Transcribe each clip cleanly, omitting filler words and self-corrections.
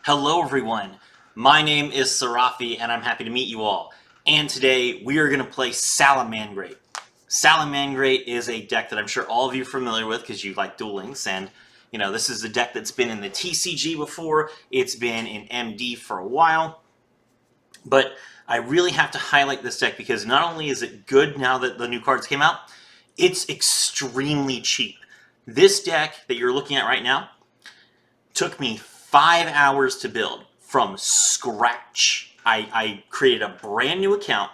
Hello everyone, my name is Seraphi and I'm happy to meet you all. And today we are going to play Salamangreat. Salamangreat is a deck that I'm sure all of you are familiar with because you like Duel Links, and this is a deck that's been in the TCG before, it's been in MD for a while, but I really have to highlight this deck because not only is it good now that the new cards came out, it's extremely cheap. This deck that you're looking at right now took me 5 hours to build from scratch. I created a brand new account.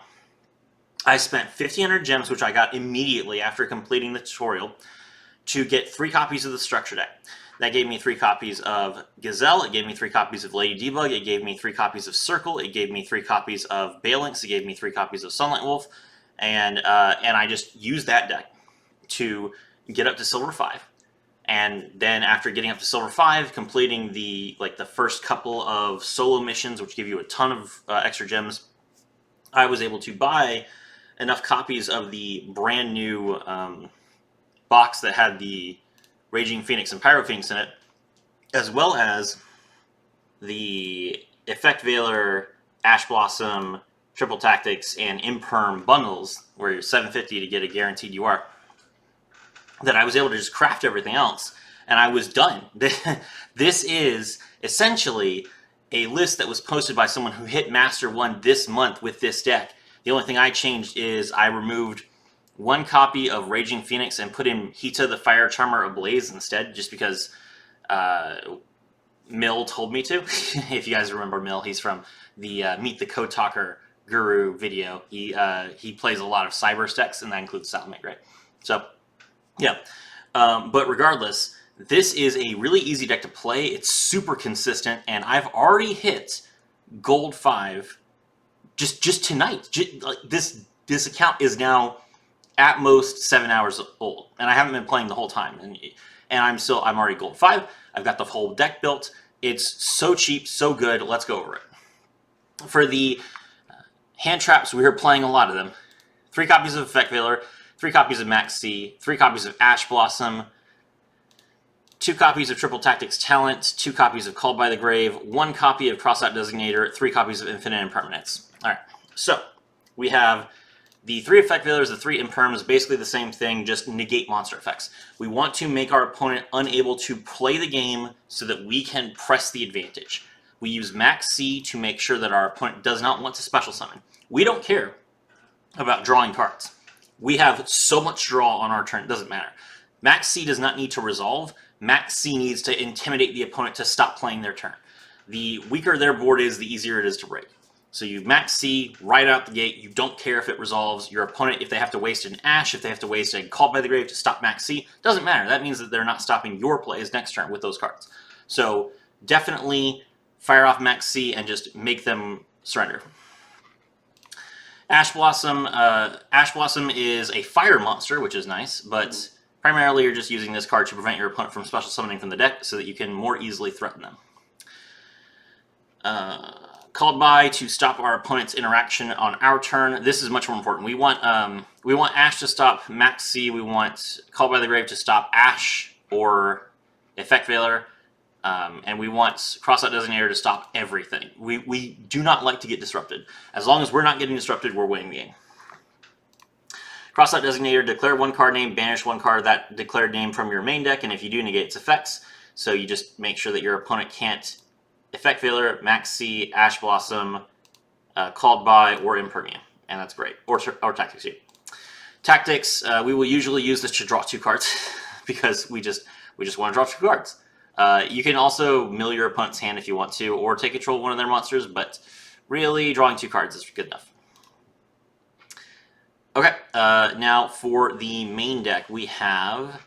I spent 1,500 gems, which I got immediately after completing the tutorial, to get 3 copies of the structure deck. That gave me 3 copies of Gazelle, it gave me 3 copies of Lady Debug, it gave me 3 copies of Circle, it gave me 3 copies of Balinx, it gave me 3 copies of Sunlight Wolf, and I just used that deck to get up to Silver 5. And then after getting up to Silver 5, completing the first couple of solo missions, which give you a ton of extra gems, I was able to buy enough copies of the brand new box that had the Raging Phoenix and Pyro Phoenix in it, as well as the Effect Veiler, Ash Blossom, Triple Tactics, and Imperm bundles, where you're $750 to get a guaranteed UR, that I was able to just craft everything else, and I was done. This is essentially a list that was posted by someone who hit Master 1 this month with this deck. The only thing I changed is I removed 1 copy of Raging Phoenix and put in Hita the Fire Charmer Ablaze instead, just because Mill told me to. If you guys remember Mill, he's from the Meet the Code Talker Guru video. He plays a lot of Cyber decks, and that includes Salamangreat. So yeah, but regardless, this is a really easy deck to play. It's super consistent, and I've already hit Gold 5 just tonight. This account is now at most 7 hours old, and I haven't been playing the whole time. And I'm already Gold 5. I've got the whole deck built. It's so cheap, so good. Let's go over it. For the hand traps, we are playing a lot of them. 3 copies of Effect Veiler, 3 copies of Max C, 3 copies of Ash Blossom, 2 copies of Triple Tactics Talent, 2 copies of Called by the Grave, 1 copy of Crossout Designator, 3 copies of Infinite Impermanence. Alright, so we have the 3 Effect Veilers, the 3 Imperms, basically the same thing, just negate monster effects. We want to make our opponent unable to play the game so that we can press the advantage. We use Max C to make sure that our opponent does not want to special summon. We don't care about drawing cards. We have so much draw on our turn, it doesn't matter. Max C does not need to resolve. Max C needs to intimidate the opponent to stop playing their turn. The weaker their board is, the easier it is to break. So you Max C right out the gate. You don't care if it resolves. Your opponent, if they have to waste an Ash, if they have to waste a Called by the Grave to stop Max C, doesn't matter. That means that they're not stopping your plays next turn with those cards. So definitely fire off Max C and just make them surrender. Ash Blossom is a fire monster, which is nice, but primarily you're just using this card to prevent your opponent from special summoning from the deck so that you can more easily threaten them. Called by to stop our opponent's interaction on our turn. This is much more important. We want Ash to stop Max C. We want Called by the Grave to stop Ash or Effect Veiler. And we want Crossout Designator to stop everything. We do not like to get disrupted. As long as we're not getting disrupted, we're winning the game. Crossout Designator, declare 1 card name, banish 1 card of that declared name from your main deck, and if you do, negate its effects. So you just make sure that your opponent can't Effect Veiler, Max C, Ash Blossom, Called by, or Impermia. And that's great. Or Tactics too. Tactics, we will usually use this to draw 2 cards because we just want to draw 2 cards. You can also mill your opponent's hand if you want to, or take control of one of their monsters, but really drawing 2 cards is good enough. Okay, now for the main deck, we have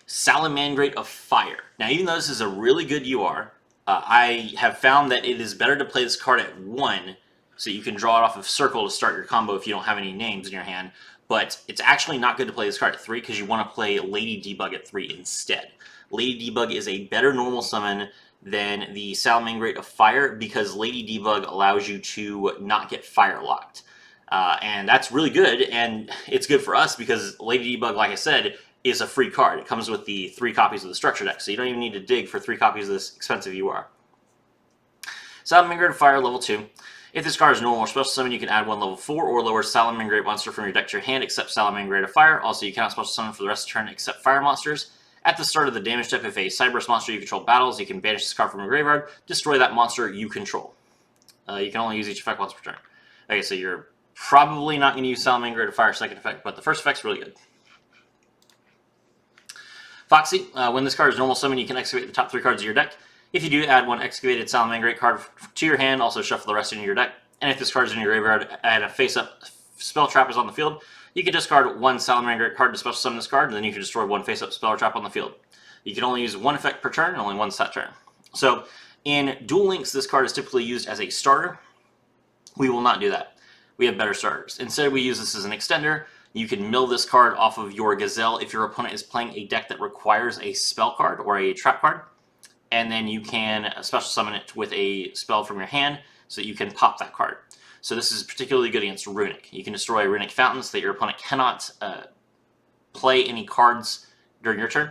Salamangreat of Fire. Now, even though this is a really good UR, I have found that it is better to play this card at 1, so you can draw it off of Circle to start your combo if you don't have any names in your hand, but it's actually not good to play this card at 3 because you want to play Lady Debug at 3 instead. Lady Debug is a better normal summon than the Salamangreat of Fire because Lady Debug allows you to not get fire locked. And that's really good, and it's good for us because Lady Debug, like I said, is a free card. It comes with the 3 copies of the structure deck, so you don't even need to dig for 3 copies of this expensive UR. Salamangreat of Fire, level 2. If this card is normal or special summon, you can add one level 4 or lower Salamangreat monster from your deck to your hand, except Salamangreat of Fire. Also, you cannot special summon for the rest of the turn except fire monsters. At the start of the damage step, if a Cyberus monster you control battles, you can banish this card from your graveyard, destroy that monster you control. You can only use each effect once per turn. Okay, so you're probably not going to use Salamangreat of Fire second effect, but the first effect's really good. Foxy, when this card is normal summon, you can excavate the top 3 cards of your deck. If you do, add one excavated Salamangreat card to your hand, also shuffle the rest into your deck. And if this card is in your graveyard and a face-up spell trap is on the field, you can discard one Salamangreat card to special summon this card, and then you can destroy one face-up spell trap on the field. You can only use one effect per turn, and only one set turn. So, in Duel Links, this card is typically used as a starter. We will not do that. We have better starters. Instead, we use this as an extender. You can mill this card off of your Gazelle if your opponent is playing a deck that requires a spell card or a trap card. And then you can special summon it with a spell from your hand so that you can pop that card. So this is particularly good against Runic. You can destroy Runic Fountains so that your opponent cannot play any cards during your turn.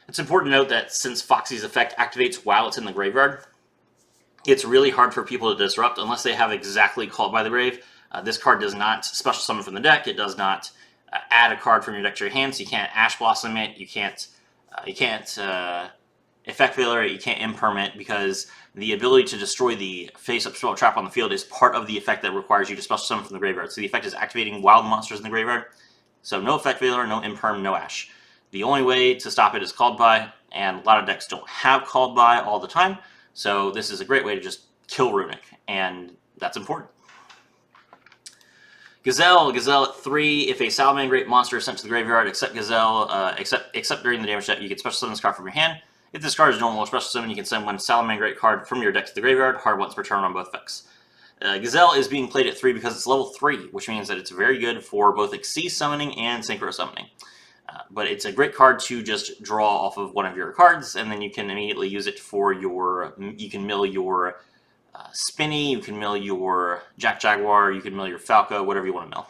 It's important to note that since Foxy's effect activates while it's in the graveyard, it's really hard for people to disrupt unless they have exactly Called by the Grave. This card does not special summon from the deck. It does not add a card from your deck to your hand, so you can't Ash Blossom it. You can't Effect Veiler it. You can't Imperm it, because the ability to destroy the face-up spell trap on the field is part of the effect that requires you to special summon from the graveyard. So the effect is activating wild monsters in the graveyard. So no Effect Veiler, no Imperm, no Ash. The only way to stop it is Called by, and a lot of decks don't have Called by all the time. So this is a great way to just kill Runic, and that's important. Gazelle at 3. If a Salamangreat monster is sent to the graveyard, except Gazelle, except during the damage step, you can special summon this card from your hand. If this card is normal or special summon, you can send one Salamangreat card from your deck to the graveyard, hard once per turn on both effects. Gazelle is being played at 3 because it's level 3, which means that it's very good for both Xyz summoning and Synchro summoning. But it's a great card to just draw off of one of your cards, and then you can immediately use it for your, you can mill your Spinny, you can mill your Jaguar, you can mill your Falco, whatever you want to mill.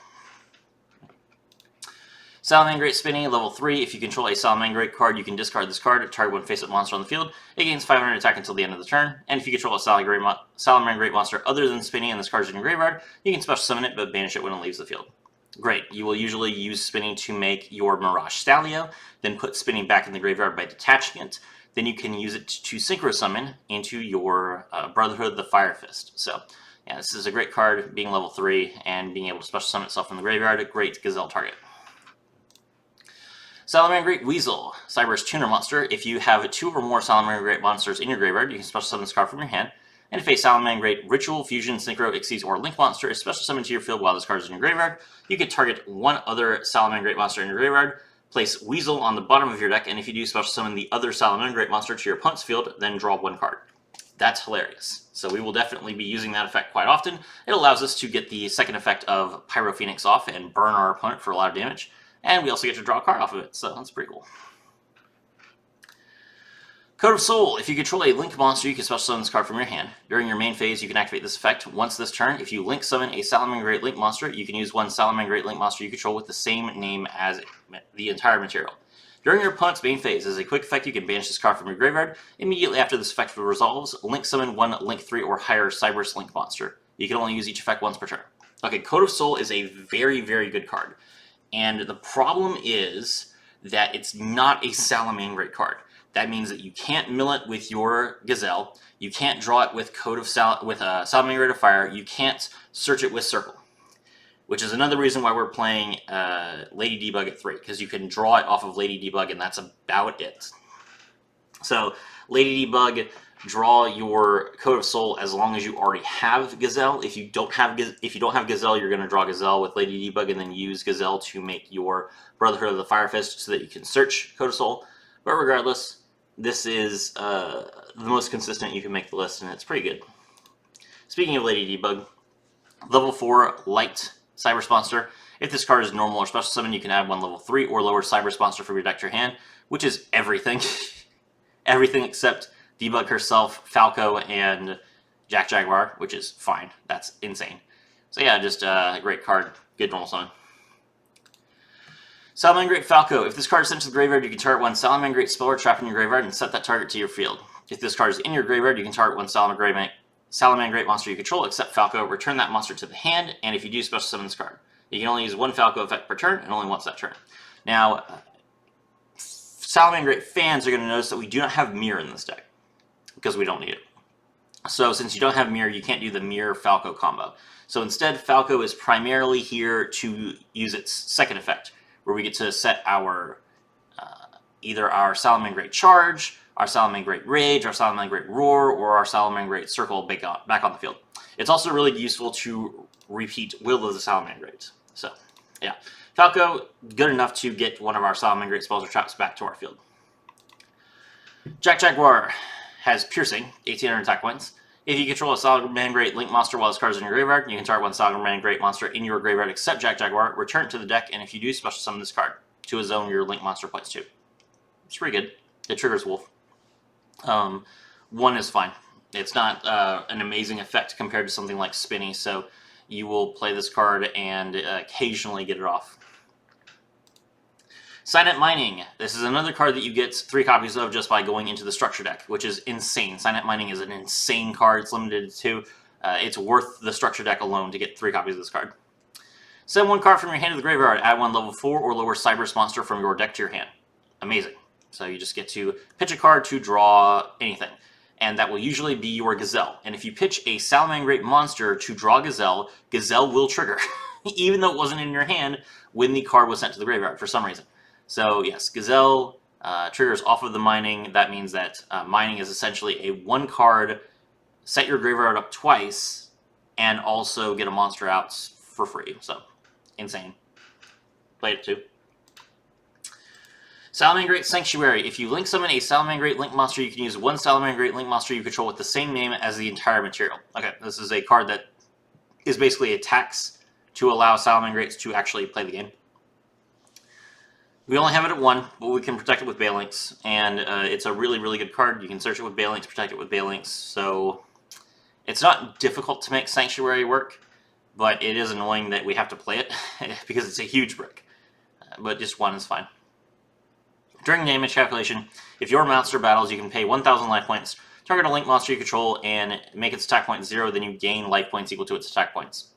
Salamangreat Spinny, level 3. If you control a Salamangreat card, you can discard this card, target one face-up monster on the field. It gains 500 attack until the end of the turn. And if you control a Salamangreat monster other than Spinny and this card is in your graveyard, you can special summon it, but banish it when it leaves the field. Great. You will usually use Spinny to make your Mirage Stallion, then put Spinny back in the graveyard by detaching it. Then you can use it to Synchro Summon into your Brotherhood the Fire Fist. So, yeah, this is a great card, being level 3, and being able to special summon itself from the graveyard, a great Gazelle target. Salamangreat Weasel, Cyberus Tuner monster. If you have 2 or more Salamangreat monsters in your graveyard, you can special summon this card from your hand. And if a Salamangreat Ritual, Fusion, Synchro, Xyz, or Link monster is special summoned to your field while this card is in your graveyard, you can target one other Salamangreat monster in your graveyard, place Weasel on the bottom of your deck, and if you do special summon the other Salamangreat monster to your opponent's field, then draw 1 card. That's hilarious. So we will definitely be using that effect quite often. It allows us to get the second effect of Pyro Phoenix off and burn our opponent for a lot of damage. And we also get to draw a card off of it, so that's pretty cool. Code of Soul. If you control a Link monster, you can special summon this card from your hand. During your main phase, you can activate this effect. Once this turn, if you Link summon a Salamangreat Link monster, you can use one Salamangreat Link monster you control with the same name as the entire material. During your opponent's main phase, as a quick effect, you can banish this card from your graveyard. Immediately after this effect resolves, Link summon one Link 3 or higher Cyberus Link monster. You can only use each effect once per turn. Okay, Code of Soul is a very, very good card. And the problem is that it's not a Salamangreat card. That means that you can't mill it with your Gazelle, you can't draw it with Salamangreat of Fire, you can't search it with Circle. Which is another reason why we're playing Lady Debug at 3, because you can draw it off of Lady Debug and that's about it. So, Lady Debug, draw your Code of Soul as long as you already have Gazelle. If you don't have Gazelle, you're going to draw Gazelle with Lady Debug and then use Gazelle to make your Brotherhood of the Fire Fist so that you can search Code of Soul. But regardless, this is the most consistent you can make the list, and it's pretty good. Speaking of Lady Debug, level 4 Light Cyberus monster. If this card is normal or special summon, you can add one level 3 or lower Cyberus monster from your deck to your hand, which is everything. Everything except Debug herself, Falco, and Jaguar, which is fine. That's insane. So yeah, just a great card. Good normal summon. Salamangreat Falco. If this card is sent to the graveyard, you can target one Salamangreat spell or trap in your graveyard and set that target to your field. If this card is in your graveyard, you can target one Salamangreat Salamangreat monster you control, except Falco, return that monster to the hand, and if you do, special summon this card. You can only use one Falco effect per turn, and only once that turn. Now, Salamangreat fans are going to notice that we do not have Mirror in this deck, because we don't need it. So since you don't have Mirror, you can't do the Mirror Falco combo. So instead, Falco is primarily here to use its second effect, where we get to set our either our Salamangreat Charge, our Salamangreat Rage, our Salamangreat Roar, or our Salamangreat Circle back on the field. It's also really useful to repeat Will of the Salamangreat. So, yeah. Falco, good enough to get one of our Salamangreat spells or traps back to our field. Jaguar has Piercing, 1800 attack points. If you control a Salamangreat Link monster while this card is in your graveyard, you can target one Salamangreat monster in your graveyard except Jaguar, return it to the deck, and if you do, special summon this card to a zone your Link monster points to. It's pretty good. It triggers Wolf. 1 is fine. It's not an amazing effect compared to something like Spinny, so you will play this card and occasionally get it off. Signet Mining. This is another card that you get 3 copies of just by going into the structure deck, which is insane. Signet Mining is an insane card. It's limited to 2. It's worth the structure deck alone to get 3 copies of this card. Send 1 card from your hand to the graveyard. Add 1 level 4 or lower Cyberse monster from your deck to your hand. Amazing. So you just get to pitch a card to draw anything. And that will usually be your Gazelle. And if you pitch a Salamangreat monster to draw Gazelle, Gazelle will trigger, even though it wasn't in your hand when the card was sent to the graveyard for some reason. So yes, Gazelle triggers off of the mining. That means that mining is essentially a 1 card, set your graveyard up twice, and also get a monster out for free. So, insane. Played it too. Salamangreat Sanctuary. If you link summon a Salamangreat Link monster, you can use 1 Salamangreat Link monster you control with the same name as the entire material. Okay, this is a card that is basically a tax to allow Salamangreats to actually play the game. We only have it at 1, but we can protect it with Balinks, and it's a really, really good card. You can search it with Balinks, protect it with Balinks, so it's not difficult to make Sanctuary work, but it is annoying that we have to play it because it's a huge brick. But just 1 is fine. During damage calculation, if your monster battles, you can pay 1,000 life points, target a Link monster you control, and make its attack point 0, then you gain life points equal to its attack points.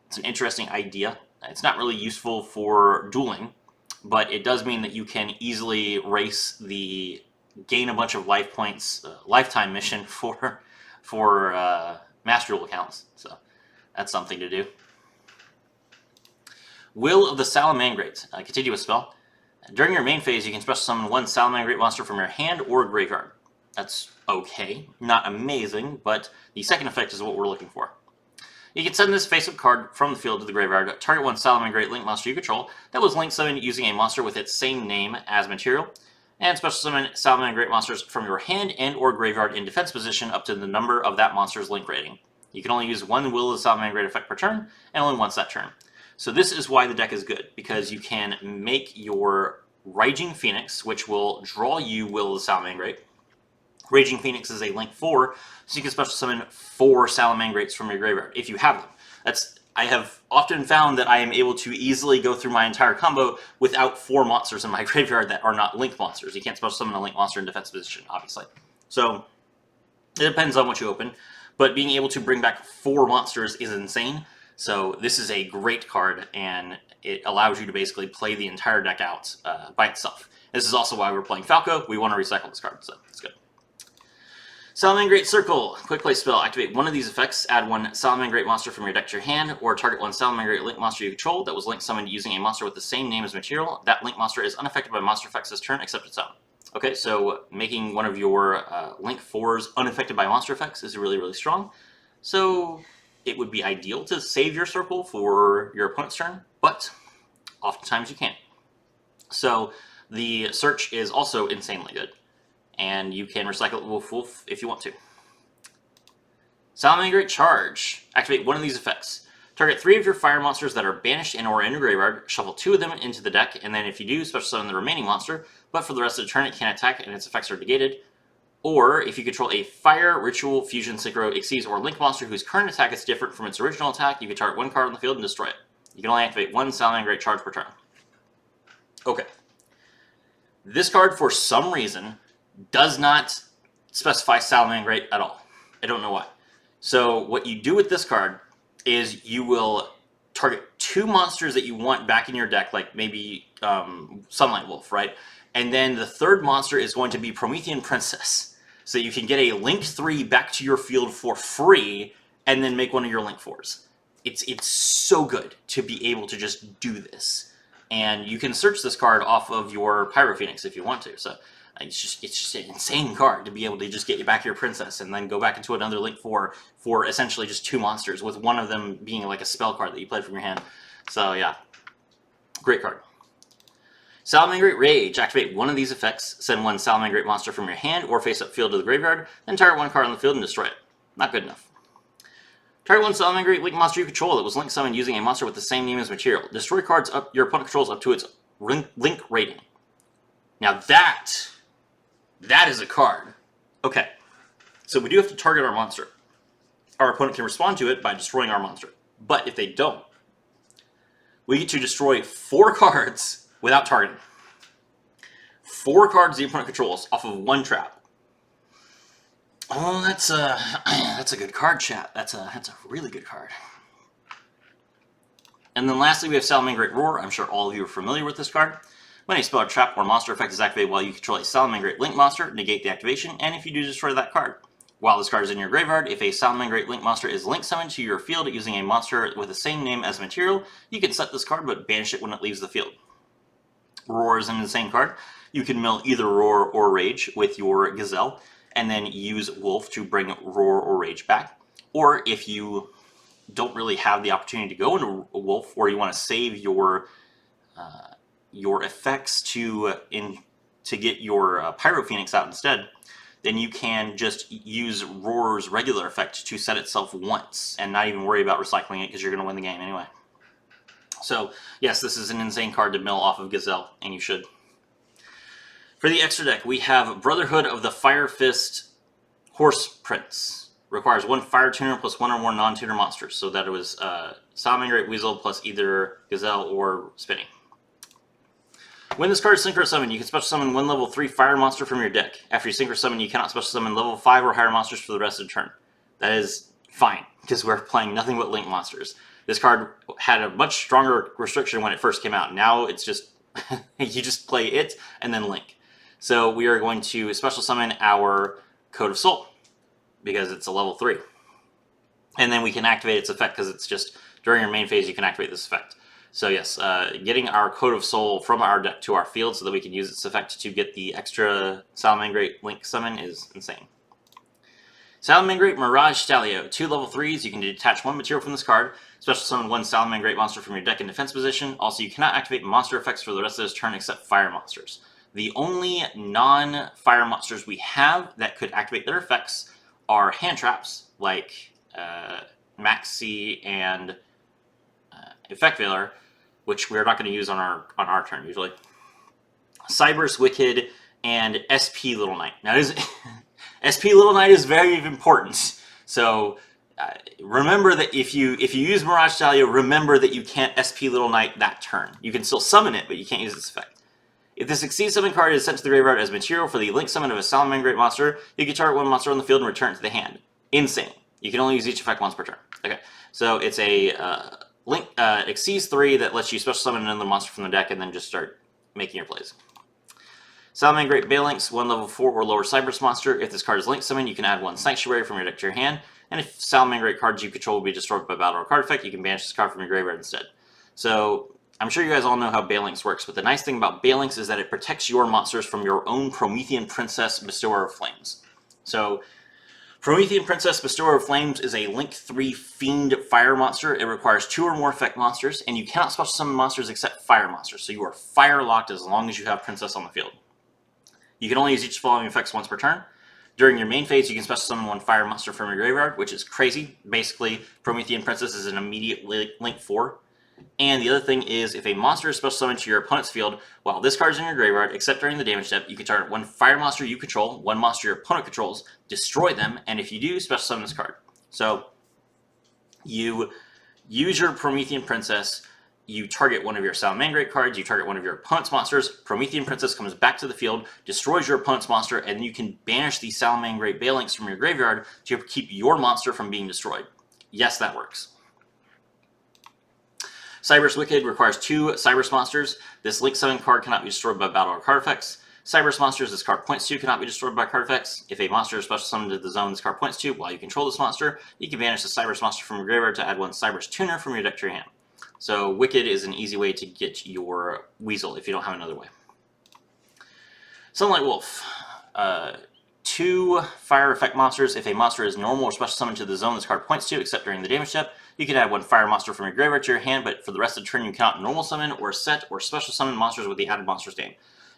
It's an interesting idea. It's not really useful for dueling, but it does mean that you can easily race the gain a bunch of life points lifetime mission for Master Duel accounts. So that's something to do. Will of the Salamangreat, a continuous spell. During your main phase, you can special summon 1 Salamangreat monster from your hand or graveyard. That's okay. Not amazing, but the second effect is what we're looking for. You can send this face-up card from the field to the graveyard, target 1 Salamangreat Link monster you control that was link summoned using a monster with its same name as material, and special summon Salamangreat monsters from your hand and or graveyard in defense position up to the number of that monster's link rating. You can only use 1 Will of the Salamangreat effect per turn, and only once that turn. So this is why the deck is good, because you can make your Raging Phoenix, which will draw you Will of the Salamangreat. Raging Phoenix is a link 4, so you can special summon 4 Salamangreats from your graveyard, if you have them. I have often found that I am able to easily go through my entire combo without 4 monsters in my graveyard that are not link monsters. You can't special summon a link monster in defense position, obviously. So, it depends on what you open, but being able to bring back 4 monsters is insane. So this is a great card, and it allows you to basically play the entire deck out by itself. This is also why we're playing Falco. We want to recycle this card, so it's good. Salamangreat Circle. Quick play spell. Activate 1 of these effects. Add 1 Salamangreat monster from your deck to your hand, or target 1 Salamangreat Link monster you control that was link summoned using a monster with the same name as material. That Link monster is unaffected by monster effects this turn except its own. Okay, so making one of your Link 4s unaffected by monster effects is really, really strong. So it would be ideal to save your Circle for your opponent's turn, but oftentimes you can't. So the search is also insanely good, and you can recycle it with Wolf if you want to. Salamangreat Charge. Activate 1 of these effects. Target 3 of your fire monsters that are banished and or in your graveyard, shuffle 2 of them into the deck, and then if you do, special summon the remaining monster, but for the rest of the turn it can't attack and its effects are negated. Or, if you control a Fire, Ritual, Fusion, Synchro, Xyz, or Link monster whose current attack is different from its original attack, you can target 1 card on the field and destroy it. You can only activate 1 Salamangreat Charge per turn. Okay. This card, for some reason, does not specify Salamangreat at all. I don't know why. So what you do with this card is you will target 2 monsters that you want back in your deck, like maybe Sunlight Wolf, right? And then the third monster is going to be Promethean Princess. So you can get a Link 3 back to your field for free, and then make one of your Link 4s. It's so good to be able to just do this. And you can search this card off of your Pyro Phoenix if you want to. So it's just an insane card to be able to just get you back your Princess and then go back into another Link 4 for essentially just 2 monsters, with one of them being like a spell card that you played from your hand. So yeah, great card. Salamangreat Rage. Activate one of these effects. Send one Salamangreat monster from your hand or face up field to the graveyard. Then target one card on the field and destroy it. Not good enough. Target one Salamangreat Link monster you control that was Link summoned using a monster with the same name as material. Destroy cards your opponent controls up to its Link rating. Now that is a card. Okay, so we do have to target our monster. Our opponent can respond to it by destroying our monster. But if they don't, we get to destroy 4 cards without targeting. 4 cards the opponent controls off of 1 trap. Oh, that's a good card, chat. That's a really good card. And then lastly, we have Salamangreat Roar. I'm sure all of you are familiar with this card. When a spell or trap or monster effect is activated while you control a Salamangreat Link monster, negate the activation, and if you do, destroy that card. While this card is in your graveyard, if a Salamangreat Link monster is Link summoned to your field using a monster with the same name as material, you can set this card but banish it when it leaves the field. Roar is an insane card. You can mill either Roar or Rage with your Gazelle, and then use Wolf to bring Roar or Rage back. Or if you don't really have the opportunity to go into Wolf, or you want to save your effects to get your Pyro Phoenix out instead, then you can just use Roar's regular effect to set itself once and not even worry about recycling it because you're going to win the game anyway. So yes, this is an insane card to mill off of Gazelle, and you should. For the extra deck, we have Brotherhood of the Fire Fist Horse Prince. Requires 1 Fire Tuner plus 1 or more non-tuner monsters. So that it was Salamangreat Weasel plus either Gazelle or Spinny. When this card is Synchro Summon, you can special summon 1 level 3 fire monster from your deck. After you Synchro Summon, you cannot special summon level 5 or higher monsters for the rest of the turn. That is fine, because we're playing nothing but Link monsters. This card had a much stronger restriction when it first came out. Now it's just, you just play it and then Link. So we are going to special summon our Code of Soul, because it's a level 3. And then we can activate its effect, because it's just, during your main phase, you can activate this effect. So yes, getting our Code of Soul from our deck to our field so that we can use its effect to get the extra Salamangreat Link summon is insane. Salamangreat Mirage Stalio. 2 level 3s, you can detach 1 material from this card, special summon 1 Salamangreat monster from your deck in defense position. Also, you cannot activate monster effects for the rest of this turn except fire monsters. The only non-fire monsters we have that could activate their effects are hand traps, like Maxi and Effect Veiler, which we're not going to use on our turn usually. Cyber's Wicked and SP Little Knight. Now, SP Little Knight is very important. So remember that if you use Mirage Stalio, remember that you can't SP Little Knight that turn. You can still summon it, but you can't use its effect. If the Succeed Summon card is sent to the graveyard as material for the Link summon of a Salamangreat monster, you can target 1 monster on the field and return it to the hand. Insane. You can only use each effect once per turn. Okay, so it's a Link Exceeds 3 that lets you special summon another monster from the deck and then just start making your plays. Salamangreat Balinx, 1 level 4 or lower Cyberus monster. If this card is Link summoned, you can add 1 Sanctuary from your deck to your hand. And if Salamangreat cards you control will be destroyed by battle or card effect, you can banish this card from your graveyard instead. So I'm sure you guys all know how Balinx works, but the nice thing about Balinx is that it protects your monsters from your own Promethean Princess Bestower of Flames. So Promethean Princess Bestower of Flames is a Link 3 Fiend Fire monster. It requires 2 or more effect monsters, and you cannot special summon monsters except fire monsters, so you are fire locked as long as you have Princess on the field. You can only use each following effects once per turn. During your main phase, you can special summon 1 fire monster from your graveyard, which is crazy. Basically, Promethean Princess is an immediate Link 4. And the other thing is, if a monster is special summoned to your opponent's field while this card is in your graveyard, except during the damage step, you can target 1 fire monster you control, 1 monster your opponent controls, destroy them, and if you do, special summon this card. So you use your Promethean Princess, you target one of your Salamangreat cards, you target one of your opponent's monsters, Promethean Princess comes back to the field, destroys your opponent's monster, and you can banish the Salamangreat Balinks from your graveyard to keep your monster from being destroyed. Yes, that works. Cyberse Wicked requires 2 Cyberse monsters. This Link Summon card cannot be destroyed by battle or card effects. Cyberse monsters this card points to cannot be destroyed by card effects. If a monster is special summoned to the zone this card points to while you control this monster, you can banish the Cyberse monster from your graveyard to add 1 Cyberse Tuner from your deck to your hand. So Wicked is an easy way to get your Weasel if you don't have another way. Sunlight Wolf. 2 fire effect monsters. If a monster is normal or special summoned to the zone this card points to, except during the damage step, you can add 1 fire monster from your graveyard to your hand, but for the rest of the turn you cannot normal summon or set or special summon monsters with the added monster's name.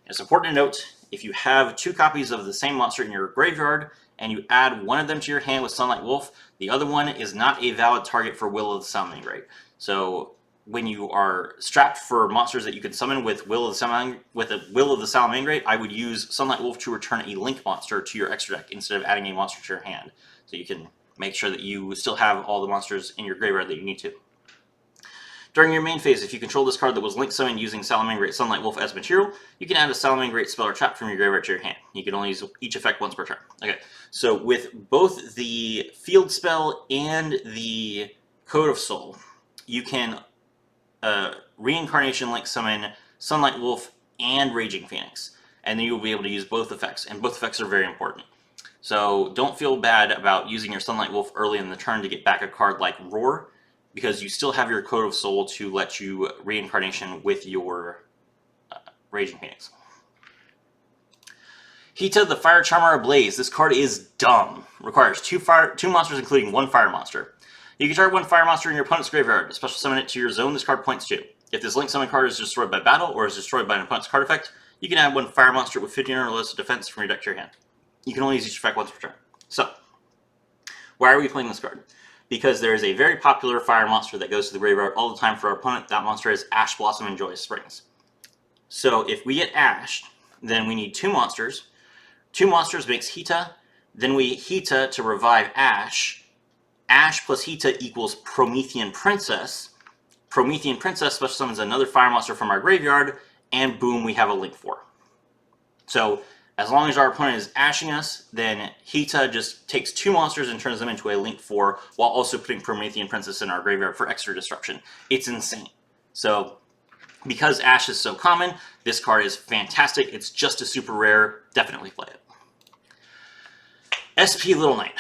It's important to note, if you have 2 copies of the same monster in your graveyard and you add one of them to your hand with Sunlight Wolf, the other one is not a valid target for Will of the Salamangreat. So when you are strapped for monsters that you can summon with Will of the Salamangreat, I would use Sunlight Wolf to return a Link monster to your extra deck instead of adding a monster to your hand. So you can make sure that you still have all the monsters in your graveyard that you need to. During your main phase, if you control this card that was Link summoned using Salamangreat Sunlight Wolf as material, you can add a Salamangreat spell or trap from your graveyard to your hand. You can only use each effect once per turn. Okay, so with both the field spell and the Code of Soul, you can Reincarnation Link summon Sunlight Wolf and Raging Phoenix, and then you'll be able to use both effects, and both effects are very important. So don't feel bad about using your Sunlight Wolf early in the turn to get back a card like Roar, because you still have your Code of Soul to let you Reincarnation with your Raging Phoenix. Hita, the Fire Charmer Ablaze. This card is dumb. Requires 2 monsters, including 1 fire monster. You can target 1 fire monster in your opponent's graveyard. Special summon it to your zone this card points to. If this Link Summon card is destroyed by battle or is destroyed by an opponent's card effect, you can add 1 fire monster with 15 or less defense from your deck to your hand. You can only use each effect once per turn. So, why are we playing this card? Because there is a very popular fire monster that goes to the graveyard all the time for our opponent. That monster is Ash Blossom and Joyous Springs. So if we get Ashed, then we need 2 monsters. 2 monsters makes Hita. Then we Hita to revive Ash. Ash plus Hita equals Promethean Princess. Promethean Princess special summons another fire monster from our graveyard, and boom, we have a Link 4. So as long as our opponent is ashing us, then Hita just takes 2 monsters and turns them into a Link 4 while also putting Promethean Princess in our graveyard for extra disruption. It's insane. So because Ash is so common, this card is fantastic. It's just a super rare. Definitely play it. SP Little Knight.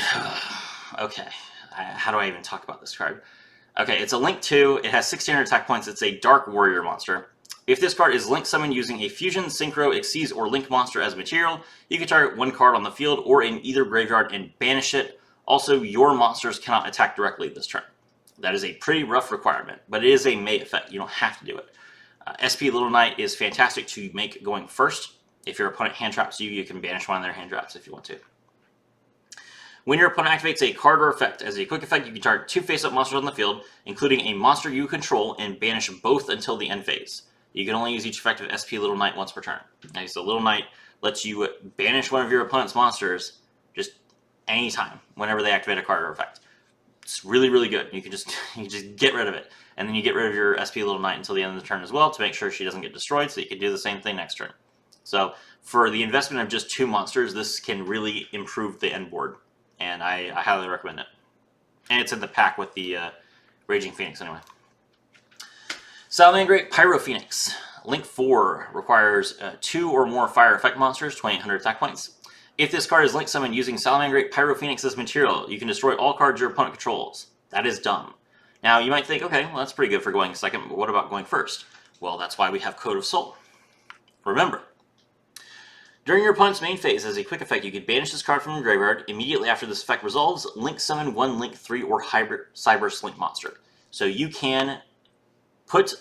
Okay, how do I even talk about this card? Okay, it's a Link 2. It has 1600 attack points. It's a Dark Warrior monster. If this card is Link summoned using a Fusion, Synchro, Xyz, or Link monster as material, you can target 1 card on the field or in either graveyard and banish it. Also, your monsters cannot attack directly this turn. That is a pretty rough requirement, but it is a May effect. You don't have to do it. SP Little Knight is fantastic to make going first. If your opponent hand traps you, you can banish one of their hand traps if you want to. When your opponent activates a card or effect, as a quick effect, you can target 2 face-up monsters on the field, including a monster you control, and banish both until the end phase. You can only use each effect of SP Little Knight once per turn. Okay, so Little Knight lets you banish one of your opponent's monsters just anytime, whenever they activate a card or effect. It's really, really good. You can just get rid of it. And then you get rid of your SP Little Knight until the end of the turn as well to make sure she doesn't get destroyed, so you can do the same thing next turn. So for the investment of just 2 monsters, this can really improve the end board. And I highly recommend it. And it's in the pack with the Raging Phoenix anyway. Salamangreat Pyro Phoenix. Link 4 requires 2 or more fire effect monsters, 2800 attack points. If this card is Link summoned using Salamangreat Pyro Phoenix as material, you can destroy all cards your opponent controls. That is dumb. Now you might think, okay, well that's pretty good for going second, but what about going first? Well, that's why we have Code of Soul. Remember, during your opponent's main phase, as a quick effect, you can banish this card from your graveyard. Immediately after this effect resolves, Link summon 1 Link 3 or hybrid Cyberse Link monster. So you can put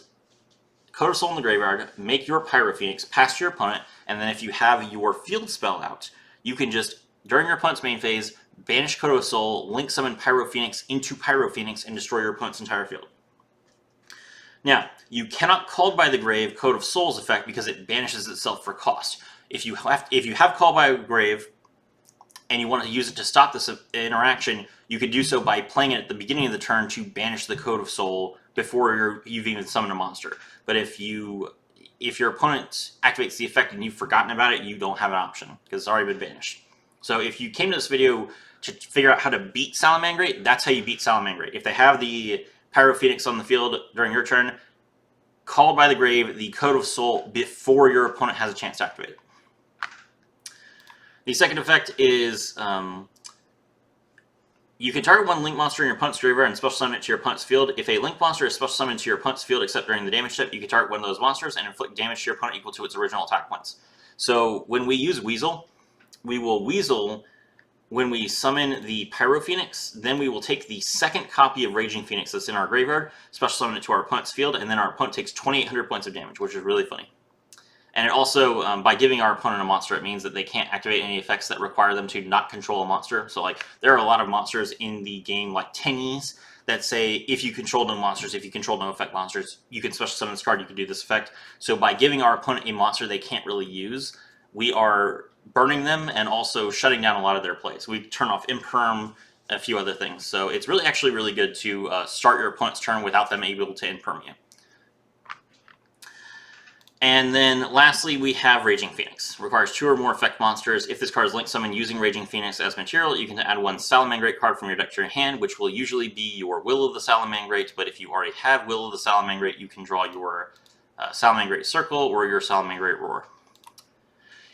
Code of Soul in the graveyard, make your Pyro Phoenix, pass to your opponent, and then if you have your field spell out, you can just, during your opponent's main phase, banish Code of Soul, Link summon Pyro Phoenix into Pyro Phoenix, and destroy your opponent's entire field. Now, you cannot Called by the Grave Code of Soul's effect because it banishes itself for cost. If you have Called by the Grave and you want to use it to stop this interaction, you could do so by playing it at the beginning of the turn to banish the Code of Soul before you've even summoned a monster. But if your opponent activates the effect and you've forgotten about it, you don't have an option because it's already been banished. So if you came to this video to figure out how to beat Salamangreat, that's how you beat Salamangreat. If they have the Pyro Phoenix on the field during your turn, call by the grave the Code of Soul before your opponent has a chance to activate it. The second effect is you can target one link monster in your opponent's graveyard and special summon it to your opponent's field. If a link monster is special summoned to your opponent's field except during the damage step, you can target one of those monsters and inflict damage to your opponent equal to its original attack points. So when we use Weasel, we will Weasel when we summon the Pyro Phoenix, then we will take the second copy of Raging Phoenix that's in our graveyard, special summon it to our opponent's field, and then our opponent takes 2,800 points of damage, which is really funny. And it also, by giving our opponent a monster, it means that they can't activate any effects that require them to not control a monster. So, like, there are a lot of monsters in the game, like Tennies, that say if you control no monsters, if you control no effect monsters, you can special summon this card, you can do this effect. So by giving our opponent a monster they can't really use, we are burning them and also shutting down a lot of their plays. We turn off Imperm, a few other things. So it's actually really good to start your opponent's turn without them able to Imperm you. And then lastly, we have Raging Phoenix. Requires 2 or more effect monsters. If this card is link summoned using Raging Phoenix as material, you can add 1 Salamangreat card from your deck to your hand, which will usually be your Will of the Salamangreat. But if you already have Will of the Salamangreat, you can draw your Salamangreat Circle or your Salamangreat Roar.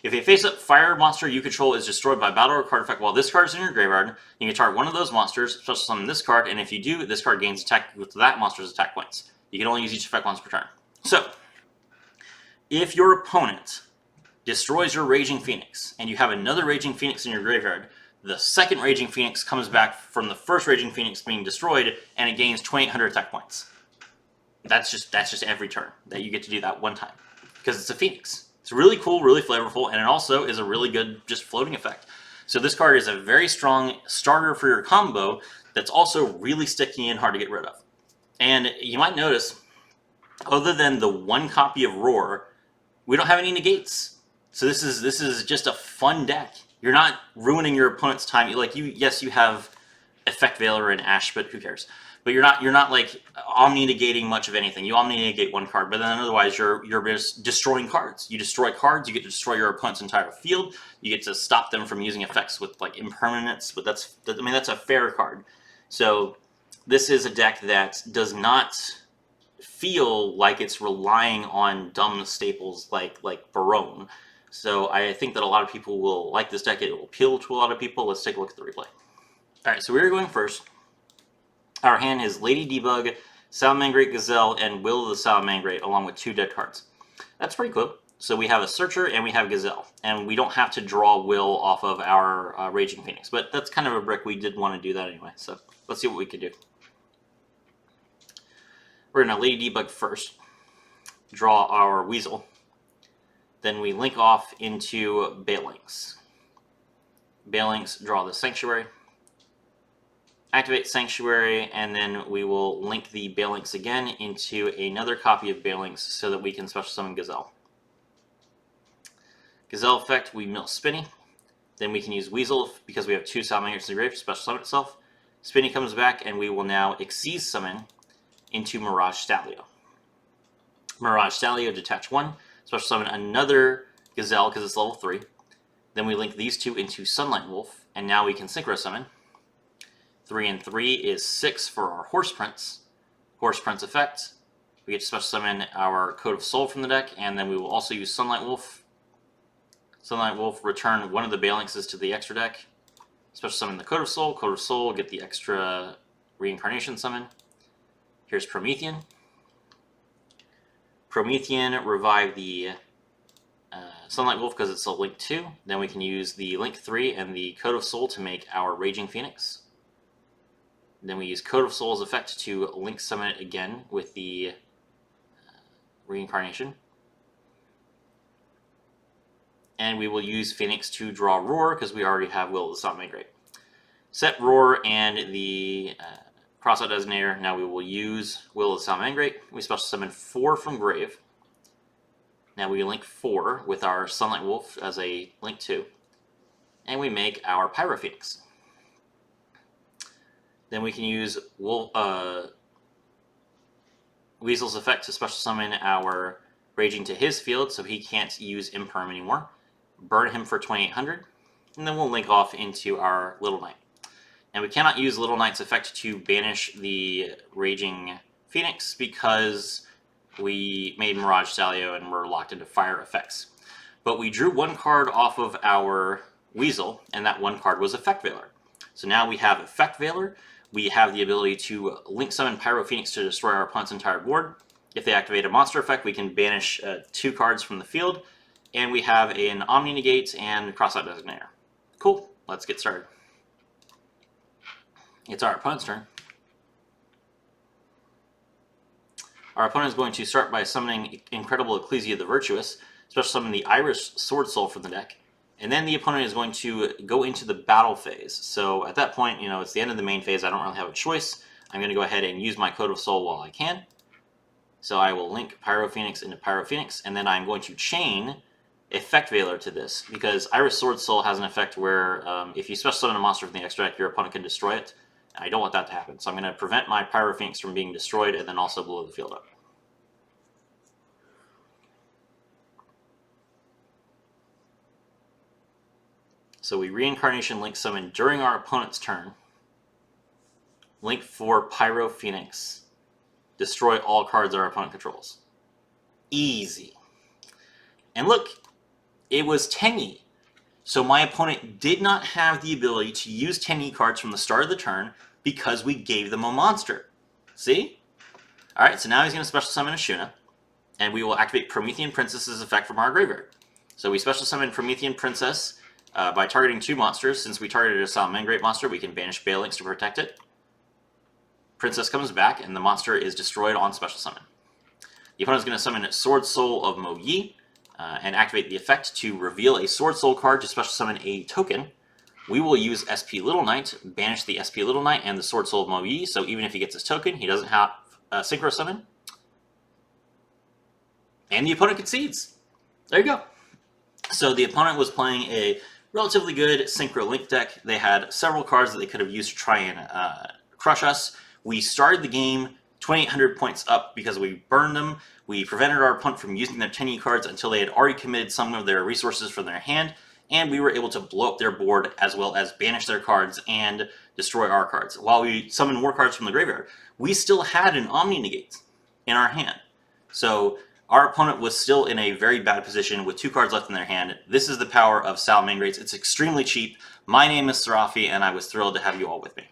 If a face-up fire monster you control is destroyed by battle or card effect while this card is in your graveyard, you can target one of those monsters, special summon this card, and if you do, this card gains attack with that monster's attack points. You can only use each effect once per turn. So, if your opponent destroys your Raging Phoenix, and you have another Raging Phoenix in your graveyard, the second Raging Phoenix comes back from the first Raging Phoenix being destroyed, and it gains 2,800 attack points. That's just every turn that you get to do that one time, because it's a Phoenix. It's really cool, really flavorful, and it also is a really good just floating effect. So this card is a very strong starter for your combo that's also really sticky and hard to get rid of. And you might notice, other than the 1 copy of Roar, we don't have any negates. So this is just a fun deck. You're not ruining your opponent's time. Yes, you have Effect Veiler and Ash, but who cares? But you're not like omni-negating much of anything. You omni-negate 1 card, but then otherwise you're just destroying cards. You destroy cards, you get to destroy your opponent's entire field. You get to stop them from using effects with like impermanence. But that's a fair card. So this is a deck that does not feel like it's relying on dumb staples like Barone. So I think that a lot of people will like this deck. It will appeal to a lot of people. Let's take a look at the replay. Alright, so we're going first. Our hand is Lady Debug, Salamangreat Gazelle, and Will of the Salamangreat, along with 2 dead cards. That's pretty cool. So we have a Searcher and we have Gazelle, and we don't have to draw Will off of our Raging Phoenix, but that's kind of a brick. We did want to do that anyway, so let's see what we can do. We're going to Lady Debug first, draw our Weasel, then we link off into Balinks. Balinks, draw the Sanctuary, activate Sanctuary, and then we will link the Balinks again into another copy of Balinks so that we can special summon Gazelle. Gazelle effect, we mill Spinny. Then we can use Weasel because we have 2 Salamangreats in the grave to special summon itself. Spinny comes back, and we will now Xyz summon into Mirage Stallion. Mirage Stallion, detach 1, special summon another Gazelle because it's level 3. Then we link these 2 into Sunlight Wolf, and now we can Synchro Summon. 3 and 3 is 6 for our Horse Prince. Horse Prince effect. We get to special summon our Code of Soul from the deck, and then we will also use Sunlight Wolf. Sunlight Wolf, return one of the Balinkses to the extra deck. Special summon the Code of Soul, get the extra Reincarnation summon. Here's Promethean. Promethean, revive the Sunlight Wolf because it's a Link 2. Then we can use the Link 3 and the Code of Soul to make our Raging Phoenix. Then we use Code of Soul's effect to link summon it again with the Reincarnation. And we will use Phoenix to draw Roar because we already have Will of the Salamangreat. Set Roar and the Crossout Designator. Now we will use Will of the Salamangreat. We special summon 4 from Grave. Now we link 4 with our Sunlight Wolf as a Link 2. And we make our Pyro Phoenix. Then we can use Weasel's effect to special summon our Raging to his field, so he can't use Imperm anymore. Burn him for 2800, and then we'll link off into our Little Knight. And we cannot use Little Knight's effect to banish the Raging Phoenix because we made Mirage Salio and we're locked into fire effects. But we drew one card off of our Weasel, and that one card was Effect Veiler. So now we have Effect Veiler. We have the ability to link summon Pyro Phoenix to destroy our opponent's entire board. If they activate a monster effect, we can banish 2 cards from the field. And we have an Omni Negate and Crossout Designator. Cool, let's get started. It's our opponent's turn. Our opponent is going to start by summoning Incredible Ecclesia the Virtuous, special summon the Iris Sword Soul from the deck. And then the opponent is going to go into the battle phase. So at that point, it's the end of the main phase. I don't really have a choice. I'm going to go ahead and use my Code of Soul while I can. So I will link Pyro Phoenix into Pyro Phoenix, and then I'm going to chain Effect Veiler to this, because Iris Sword Soul has an effect where if you special summon a monster from the extra deck, your opponent can destroy it. I don't want that to happen, so I'm going to prevent my Pyro Phoenix from being destroyed and then also blow the field up. So we Reincarnation Link Summon during our opponent's turn. Link for Pyro Phoenix. Destroy all cards our opponent controls. Easy. And look, it was Tenyi. So my opponent did not have the ability to use Tenyi cards from the start of the turn because we gave them a monster. See? Alright, so now he's going to special summon a Shuna, and we will activate Promethean Princess's effect from our graveyard. So we special summon Promethean Princess by targeting 2 monsters. Since we targeted a Salamangreat monster, we can banish Balings to protect it. Princess comes back, and the monster is destroyed on special summon. The opponent is going to summon Sword Soul of Mo Yi, and activate the effect to reveal a Sword Soul card to special summon a token. We will use SP Little Knight, banish the SP Little Knight and the Sword Soul of Mo Yi, so even if he gets his token, he doesn't have Synchro Summon. And the opponent concedes. There you go. So the opponent was playing a relatively good Synchro Link deck. They had several cards that they could have used to try and crush us. We started the game 2,800 points up because we burned them. We prevented our opponent from using their Tenyi cards until they had already committed some of their resources from their hand, and we were able to blow up their board as well as banish their cards and destroy our cards. While we summoned more cards from the graveyard, we still had an Omni Negate in our hand. So our opponent was still in a very bad position with 2 cards left in their hand. This is the power of Salamangreats. It's extremely cheap. My name is Seraphi, and I was thrilled to have you all with me.